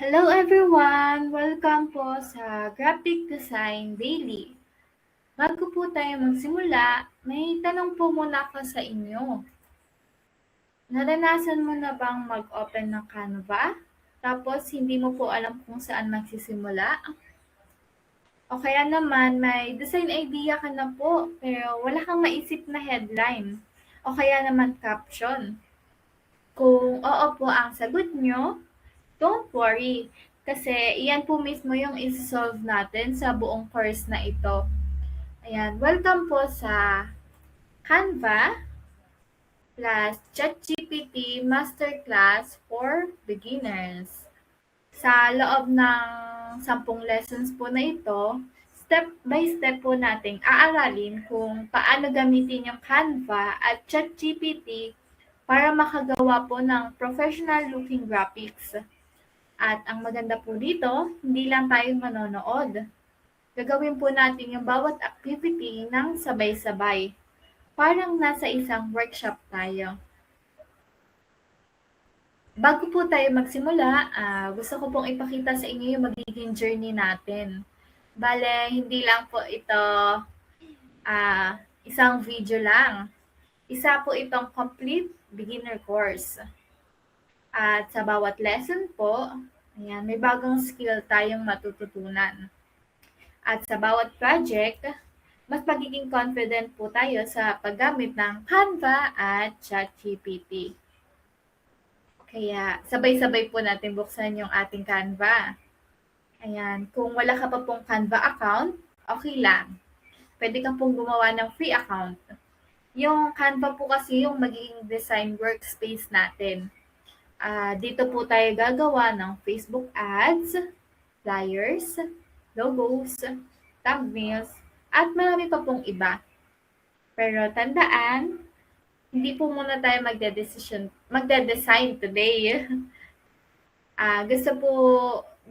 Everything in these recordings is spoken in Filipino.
Hello everyone! Welcome po sa Graphic Design Daily. Bago po tayo magsimula, may tanong po muna ako sa inyo. Naranasan mo na bang mag-open ng Canva? Tapos hindi mo po alam kung saan magsisimula? O kaya naman may design idea ka na po pero wala kang maisip na headline o kaya naman caption. Kung oo po ang sagot nyo, don't worry, kasi iyan po mismo yung isi-solve natin sa buong course na ito. Ayan, welcome po sa Canva plus ChatGPT Masterclass for Beginners. Sa loob ng 10 lessons po na ito, step by step po nating aaralin kung paano gamitin yung Canva at ChatGPT para makagawa po ng professional looking graphics. At ang maganda po dito, hindi lang tayo manonood. Gagawin po natin yung bawat activity ng sabay-sabay. Parang nasa isang workshop tayo. Bago po tayo magsimula, gusto ko pong ipakita sa inyo yung magiging journey natin. Bale, hindi lang po ito isang video lang. Isa po itong complete beginner course. At sa bawat lesson po, ayan, may bagong skill tayong matututunan. At sa bawat project, mas magiging confident po tayo sa paggamit ng Canva at ChatGPT. Kaya sabay-sabay po natin buksan yung ating Canva. Ayan, kung wala ka pa pong Canva account, okay lang. Pwede kang pong gumawa ng free account. Yung Canva po kasi yung magiging design workspace natin. Dito po tayo gagawa ng Facebook ads, flyers, logos, thumbnails, at marami pa pong iba. Pero tandaan, hindi po muna tayo magde-design today.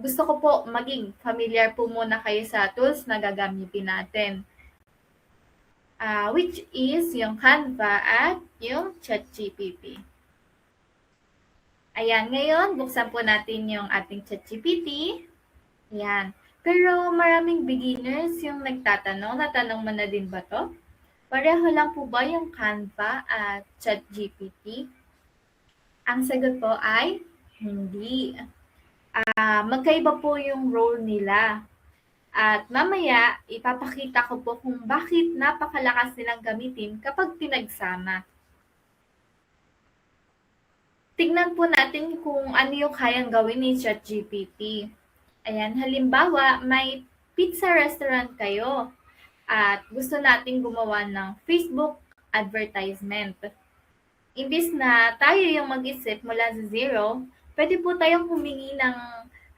Gusto ko po maging familiar po muna kayo sa tools na gagamitin natin. Which is yung Canva at yung ChatGPT. Ayan, ngayon, buksan po natin yung ating ChatGPT. Ayan. Pero maraming beginners yung nagtatanong, natanong mo na din ba to? Pareho lang po ba yung Canva at ChatGPT? Ang sagot po ay hindi. Magkaiba po yung role nila. At mamaya, ipapakita ko po kung bakit napakalakas nilang gamitin kapag pinagsama. Tignan po natin kung ano yung kayang gawin ni ChatGPT. Ayan, halimbawa, may pizza restaurant kayo at gusto nating gumawa ng Facebook advertisement. Imbis na tayo yung mag-isip mula sa zero, pwede po tayong humingi ng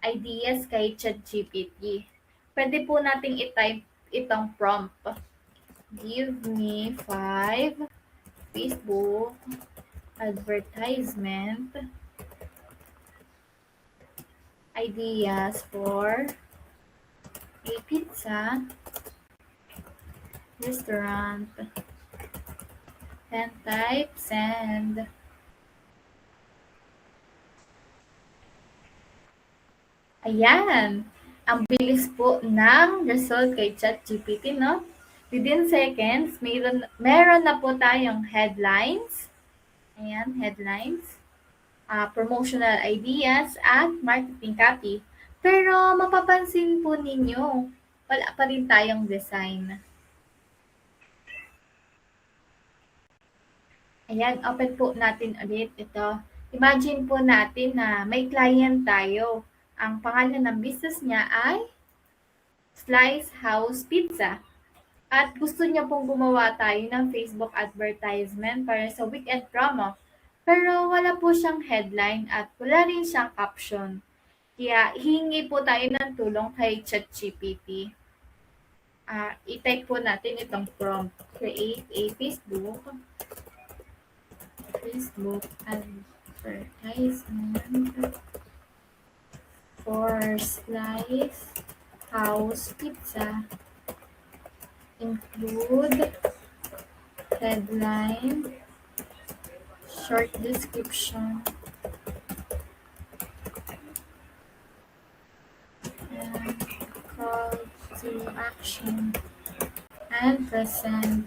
ideas kay ChatGPT. Pwede po nating i-type itong prompt. Give me 5 Facebook advertisement ideas for a pizza restaurant. And type send. Ayan. Ang bilis po ng result kay ChatGPT, no? Within seconds, meron na po tayong headlines. Ayan, headlines. Promotional ideas at marketing copy. Pero mapapansin po ninyo, wala pa rin tayong design. Ayan, open po natin ulit ito. Imagine po natin na may client tayo. Ang pangalan ng business niya ay Slice House Pizza. At gusto niya pong gumawa tayo ng Facebook advertisement para sa weekend promo. Pero wala po siyang headline at wala rin siyang caption. Kaya hihingi po tayo ng tulong kay ChatGPT. I-type po natin itong prompt. Create a Facebook advertisement for Slice House Pizza. Include headline, short description, action, and present.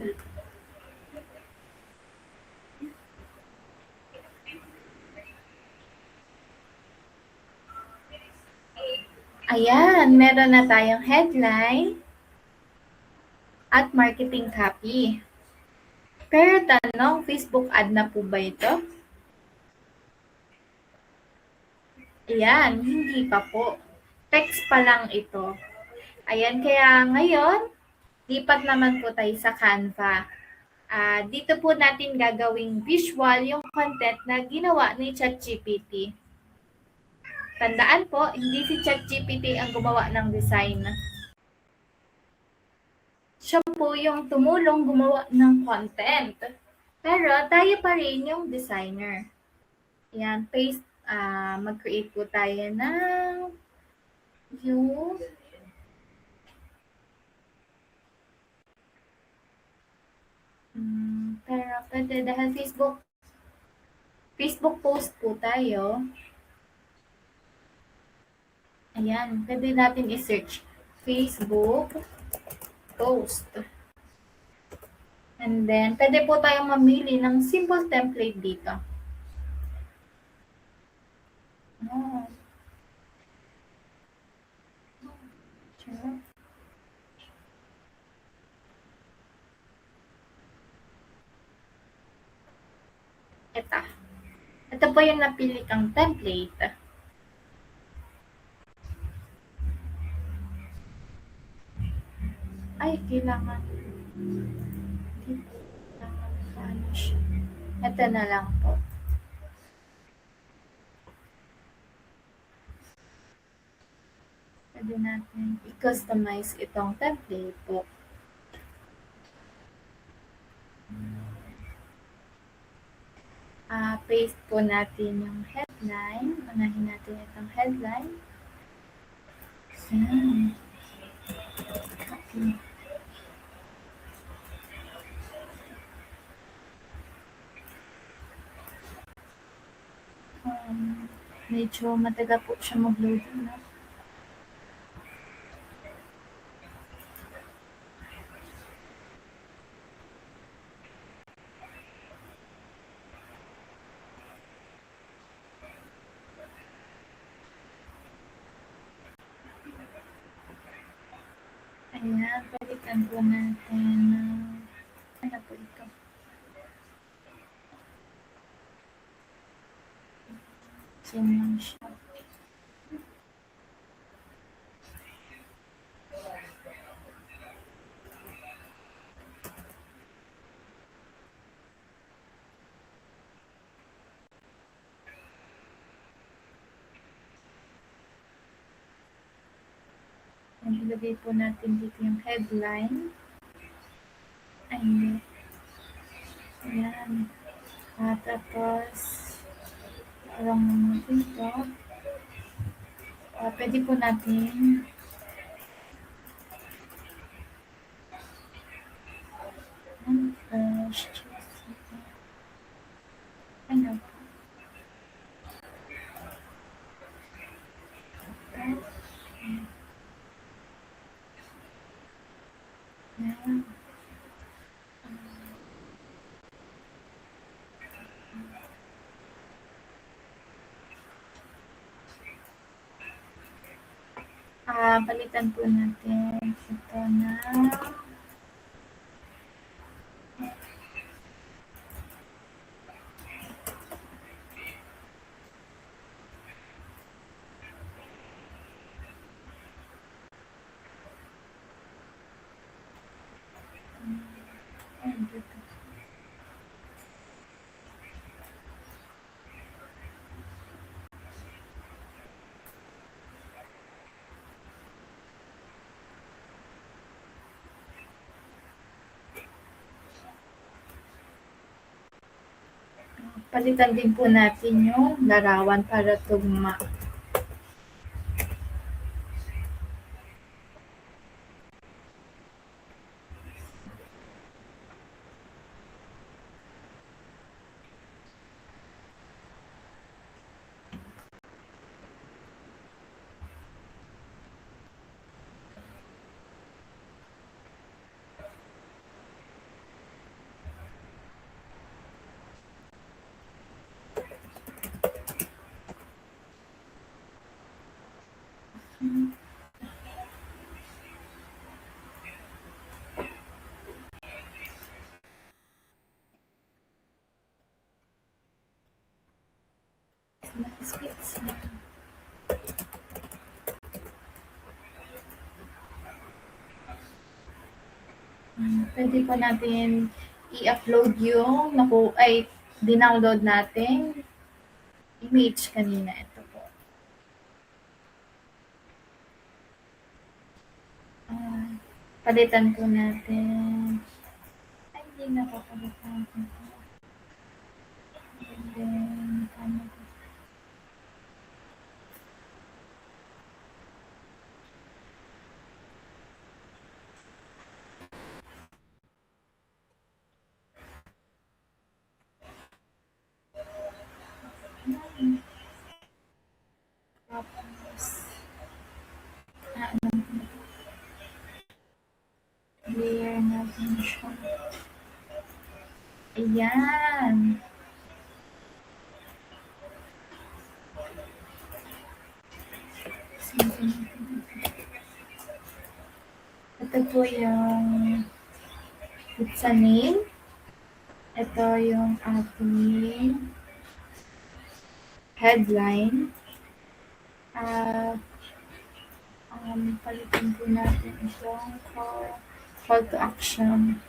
Ayan, meron na tayong headline at marketing copy. Pero tanong, Facebook ad na po ba ito? Ayan, hindi pa po. Text pa lang ito. Ayan, kaya ngayon, lipat naman po tayo sa Canva. Dito po natin gagawing visual yung content na ginawa ni ChatGPT. Tandaan po, hindi si ChatGPT ang gumawa ng design. Siya po yung tumulong gumawa ng content. Pero tayo pa rin yung designer. Ayan, paste. Mag-create po tayo ng yung pero pwede dahil Facebook post po tayo. Ayan, pwede natin i-search Facebook post. And then, pwede po tayong mamili ng simple template dito. Sure. Ito po yung napili kang template. Ay, kailangan. Ano siya? Ito na lang po. Pwede natin i-customize itong template po. Paste po natin yung headline. Unahin natin itong headline. Copy. Medyo matagal po siya mag-load. No? Ayan, balikan po natin. Ano po ito? Yan lang siya. Ilagay po natin dito yung headline. Ayan. Tapos, parang dito. Pwede po natin ano po? Palitan po natin ito na palitan din po natin yung larawan para tugma. Nice pizza. Pwede po natin i-upload yung dinownload nating image kanina. Ito po. Palitan po natin. Ay, hindi na po. Palitan po. And then, tapos, ano, clear natin siya. Ayan. Ito po yung pizza name. Ito yung ating headline. Palitan po natin itong call to action.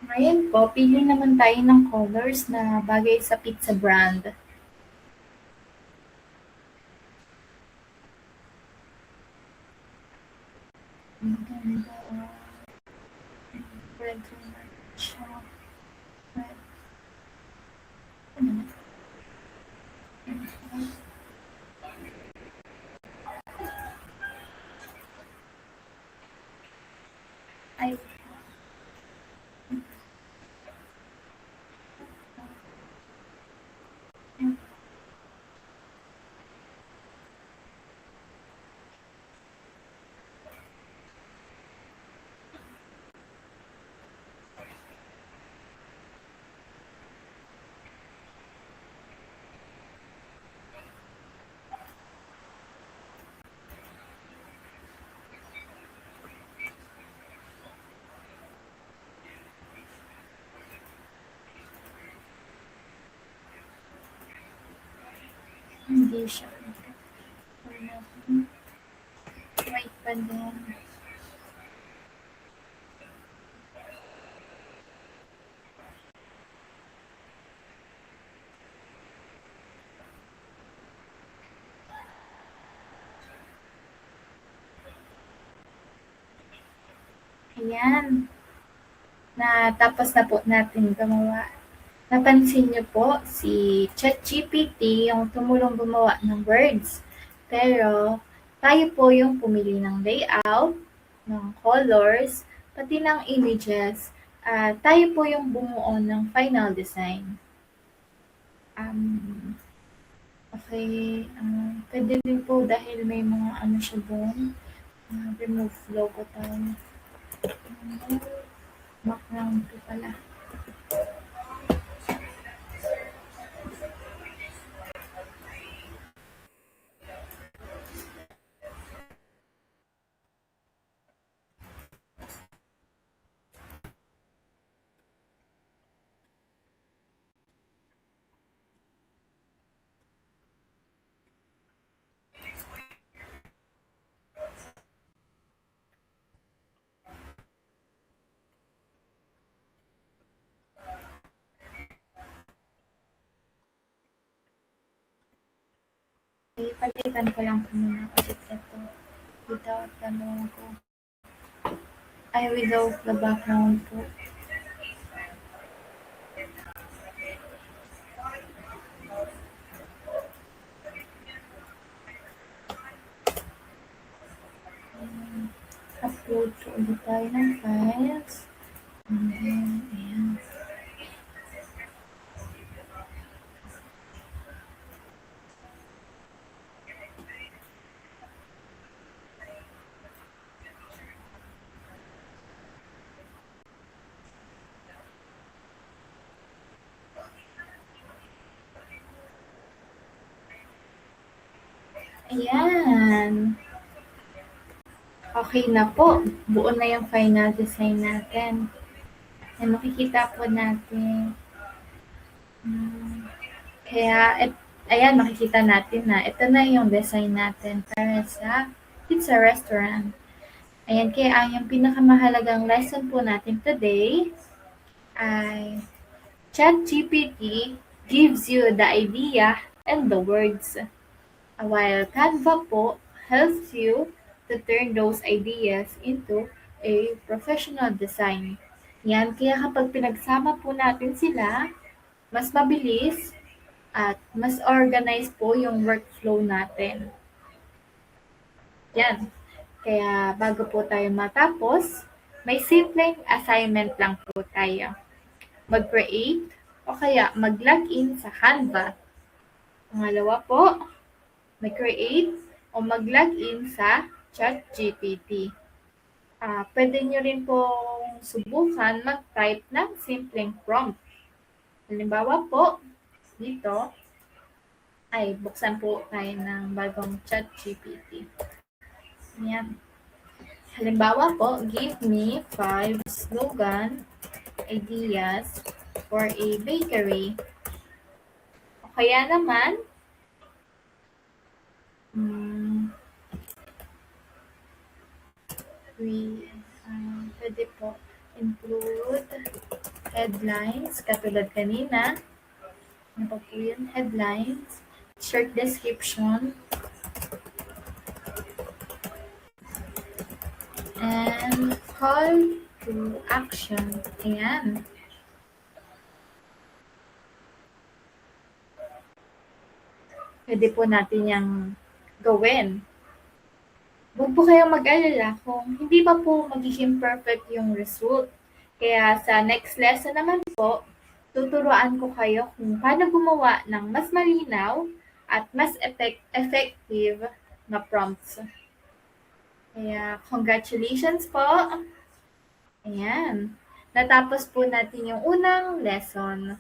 Ngayon po, pili naman tayo ng colors na bagay sa pizza brand. Ang ganda, red siya. Red. Ay, hindi siya. White pa din. Ayan. Tapos na po natin gumawa. Napansin niyo po, si ChatGPT yung tumulong gumawa ng words. Pero, tayo po yung pumili ng layout, ng colors, pati ng images. Tayo po yung bumuo ng final design. Okay, pwede rin po dahil may mga ano siya doon. Remove logo tayo. Background ko pala. Palitan ko lang po muna ulit ito without the logo. Ay, without the background po. Upload po ulit tayo ng files. And then, ayan. Ayan. Okay na po. Buo na yung final design natin. Ayan, makikita po natin. Kaya, ayan, makikita natin na ito na yung design natin para sa pizza restaurant. Ayan, kaya ang yung pinakamahalagang lesson po natin today ay ChatGPT gives you the idea and the words, while Canva po helps you to turn those ideas into a professional design. Yan, kaya kapag pinagsama po natin sila, mas mabilis at mas organized po yung workflow natin. Yan. Kaya bago po tayo matapos, may simpleng assignment lang po tayo. Mag-create o kaya mag-login sa Canva. Pangalawa po, mag-create o mag-login sa ChatGPT. Pwede nyo rin pong subukan mag-type ng simpleng prompt. Halimbawa po, dito, ay buksan po tayo ng bagong ChatGPT. Ayan. Halimbawa po, give me 5 slogan ideas for a bakery. O kaya naman, pwede po include headlines, katulad kanina. Ano pa po yun? Headlines, short description, and call to action. Ayan. Pwede po natin yung gawin. Huwag po kayong mag-alala kung hindi pa po magiging perfect yung result. Kaya sa next lesson naman po, tuturuan ko kayo kung paano gumawa ng mas malinaw at mas effective na prompts. Kaya congratulations po! Ayan. Natapos po natin yung unang lesson.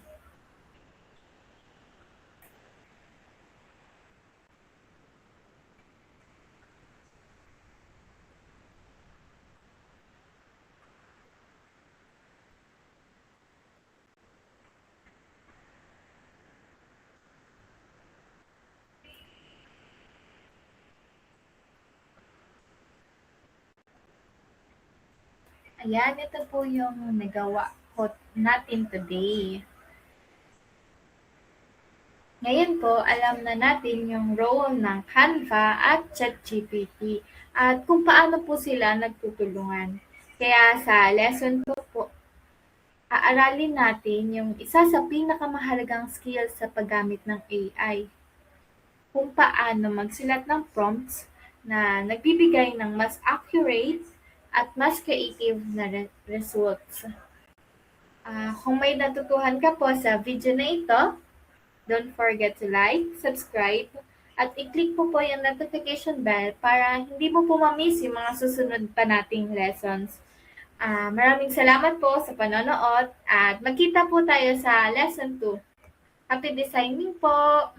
Ayan, ito po yung nagawa ko natin today. Ngayon po, alam na natin yung role ng Canva at ChatGPT at kung paano po sila nagtutulungan. Kaya sa lesson 2 po, aaralin natin yung isa sa pinakamahalagang skill sa paggamit ng AI. Kung paano magsulat ng prompts na nagbibigay ng mas accurate at mas creative na results. Kung may natutuhan ka po sa video na ito, don't forget to like, subscribe, at i-click po yung notification bell para hindi mo po ma-miss yung mga susunod pa nating lessons. Maraming salamat po sa panonood at magkita po tayo sa lesson 2. Happy designing po!